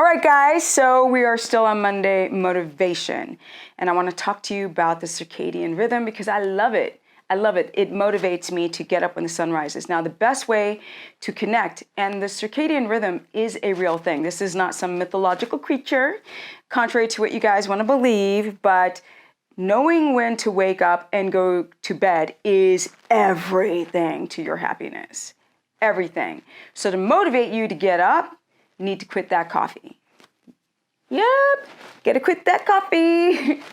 right, guys, so we are still on Monday motivation, and I want to talk to you about the circadian rhythm because I love it. I love it. It motivates me to get up when the sun rises. Now, the best way to connect, and the circadian rhythm is a real thing. This is not some mythological creature, contrary to what you guys want to believe, but knowing when to wake up and go to bed is everything to your happiness. Everything. So to motivate you to get up, you need to quit that coffee. Yep, gotta quit that coffee.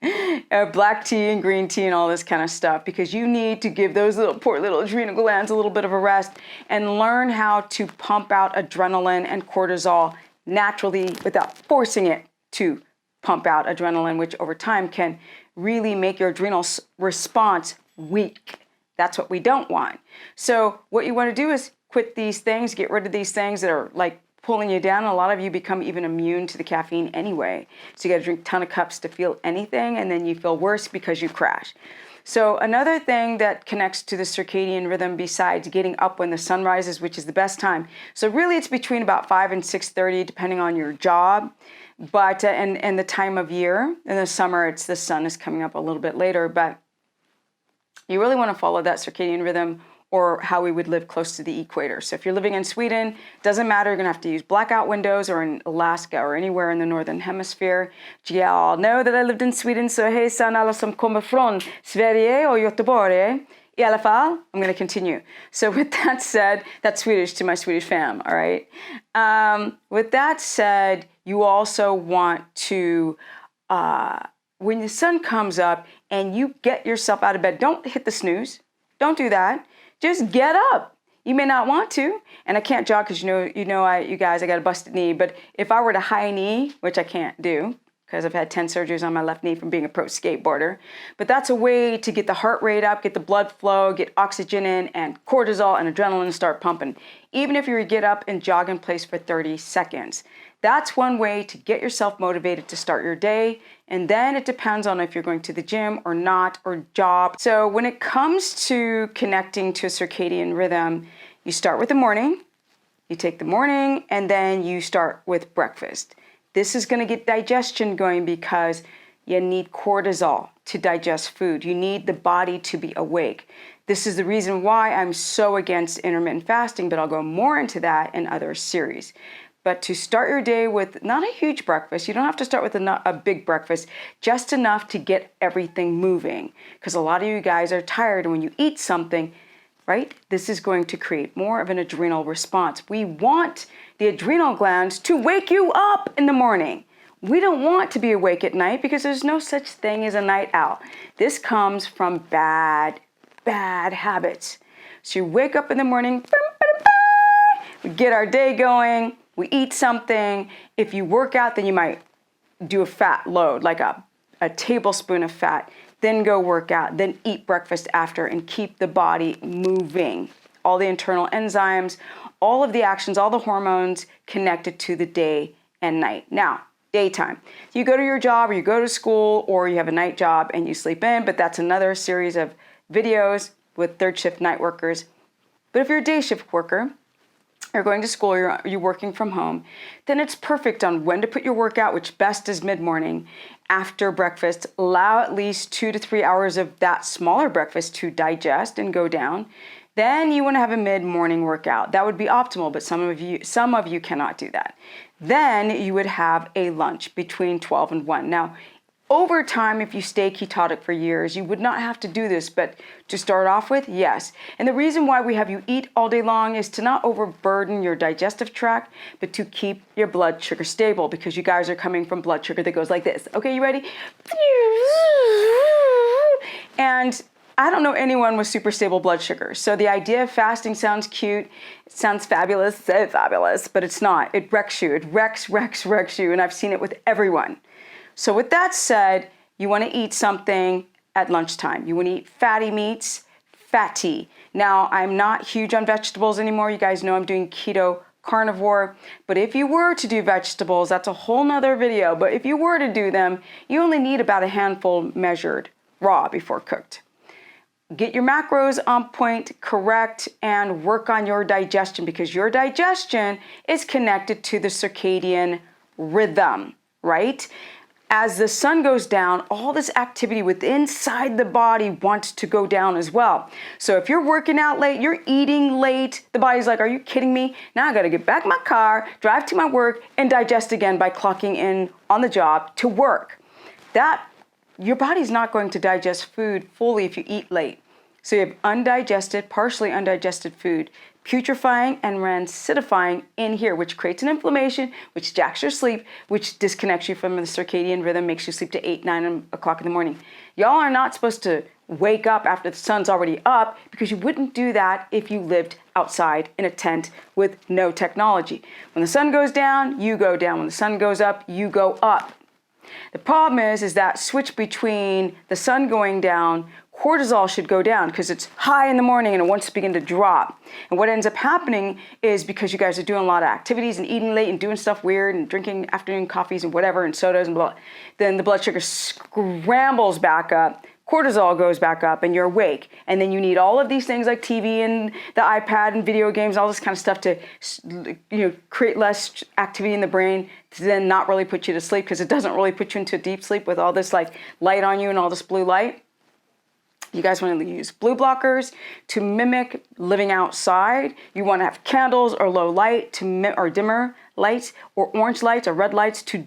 And black tea and green tea and all this kind of stuff, because you need to give those poor little adrenal glands a little bit of a rest and learn how to pump out adrenaline and cortisol naturally without forcing it to pump out adrenaline, which over time can really make your adrenal response weak. That's what we don't want. So what you want to do is quit these things, get rid of these things that are like pulling you down. A lot of you become even immune to the caffeine anyway. So you got to drink a ton of cups to feel anything, and then you feel worse because you crash. So another thing that connects to the circadian rhythm besides getting up when the sun rises, which is the best time. So really it's between about 5 and 6:30, depending on your job. But and the time of year. In the summer, the sun is coming up a little bit later, but you really want to follow that circadian rhythm, or how we would live close to the equator. So if you're living in Sweden, doesn't matter, you're gonna have to use blackout windows, or in Alaska or anywhere in the northern hemisphere. Y'all know that I lived in Sweden, so hejsan alla som kommer från Sverige och Göteborg. I alla fall, I'm gonna continue. So with that said, that's Swedish to my Swedish fam, all right? With that said, you also want to, when the sun comes up and you get yourself out of bed, don't hit the snooze. Don't do that. Just get up. You may not want to, and I can't jog because you guys, I got a busted knee. But if I were to high knee, which I can't do because I've had 10 surgeries on my left knee from being a pro skateboarder, but that's a way to get the heart rate up, get the blood flow, get oxygen in, and cortisol and adrenaline start pumping. Even if you were to get up and jog in place for 30 seconds. That's one way to get yourself motivated to start your day. And then it depends on if you're going to the gym or not, or job. So when it comes to connecting to a circadian rhythm, you start with the morning, you take the morning, and then you start with breakfast. This is going to get digestion going because you need cortisol to digest food. You need the body to be awake. This is the reason why I'm so against intermittent fasting, but I'll go more into that in other series. But to start your day with not a huge breakfast, you don't have to start with a big breakfast, just enough to get everything moving. Because a lot of you guys are tired, and when you eat something, right, this is going to create more of an adrenal response. We want the adrenal glands to wake you up in the morning. We don't want to be awake at night because there's no such thing as a night owl. This comes from bad habits. So you wake up in the morning, we get our day going, we eat something. If you work out, then you might do a fat load, like a tablespoon of fat, then go work out, then eat breakfast after, and keep the body moving. All the internal enzymes, all of the actions, all the hormones connected to the day and night. Now, daytime. You go to your job, or you go to school, or you have a night job and you sleep in, but that's another series of videos with third shift night workers. But if you're a day shift worker, you're going to school, you're working from home, then it's perfect on when to put your workout, which best is mid-morning, after breakfast. Allow at least 2 to 3 hours of that smaller breakfast to digest and go down. Then you want to have a mid-morning workout. That would be optimal, but some of you cannot do that. Then you would have a lunch between 12 and 1. Now, over time, if you stay ketotic for years, you would not have to do this, but to start off with, yes. And the reason why we have you eat all day long is to not overburden your digestive tract, but to keep your blood sugar stable, because you guys are coming from blood sugar that goes like this. Okay, you ready? And I don't know anyone with super stable blood sugar. So the idea of fasting sounds cute, it sounds fabulous, so fabulous, but it's not. It wrecks you. It wrecks you, and I've seen it with everyone. So with that said, you want to eat something at lunchtime. You want to eat fatty meats, fatty. Now, I'm not huge on vegetables anymore. You guys know I'm doing keto carnivore. But if you were to do vegetables, that's a whole nother video. But if you were to do them, you only need about a handful measured raw before cooked. get your macros on point, correct, and work on your digestion, because your digestion is connected to the circadian rhythm, right? As the sun goes down, all this activity within inside the body wants to go down as well. So if you're working out late, you're eating late, the body's like, are you kidding me? Now I gotta get back in my car, drive to my work, and digest again by clocking in on the job to work. Your body's not going to digest food fully if you eat late. So you have undigested, partially undigested food, putrefying and rancidifying in here, which creates an inflammation, which jacks your sleep, which disconnects you from the circadian rhythm, makes you sleep to 8, 9 o'clock in the morning. Y'all are not supposed to wake up after the sun's already up, because you wouldn't do that if you lived outside in a tent with no technology. When the sun goes down, you go down. When the sun goes up, you go up. The problem is that switch between the sun going down, cortisol should go down because it's high in the morning and it wants to begin to drop. And what ends up happening is, because you guys are doing a lot of activities and eating late and doing stuff weird and drinking afternoon coffees and whatever and sodas and blah, then the blood sugar scrambles back up, cortisol goes back up, and you're awake. And then you need all of these things like TV and the iPad and video games, all this kind of stuff to, create less activity in the brain to then not really put you to sleep, because it doesn't really put you into a deep sleep with all this like light on you and all this blue light. You guys want to use blue blockers to mimic living outside. You want to have candles or low light or dimmer lights, or orange lights or red lights to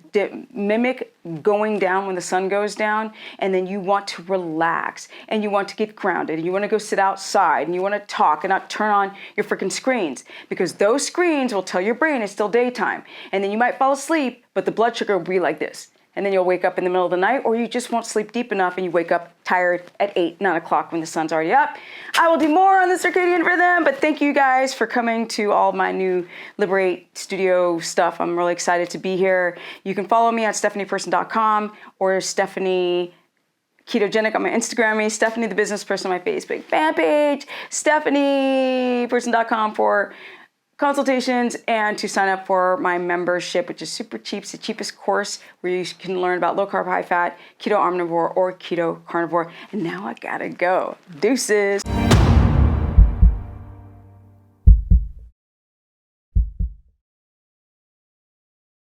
mimic going down when the sun goes down. And then you want to relax and you want to get grounded and you want to go sit outside and you want to talk and not turn on your freaking screens, because those screens will tell your brain it's still daytime. And then you might fall asleep, but the blood sugar will be like this. And then you'll wake up in the middle of the night, or you just won't sleep deep enough and you wake up tired at 8, 9 o'clock when the sun's already up. I will do more on the circadian rhythm, but thank you guys for coming to all my new Liberate Studio stuff. I'm really excited to be here. You can follow me at stephanieperson.com or Stephanie Ketogenic on my Instagram, Stephanie the Business Person on my Facebook fan page, stephanieperson.com for consultations and to sign up for my membership, which is super cheap. It's the cheapest course where you can learn about low carb, high fat, keto omnivore, or keto carnivore. And now I gotta go. Deuces.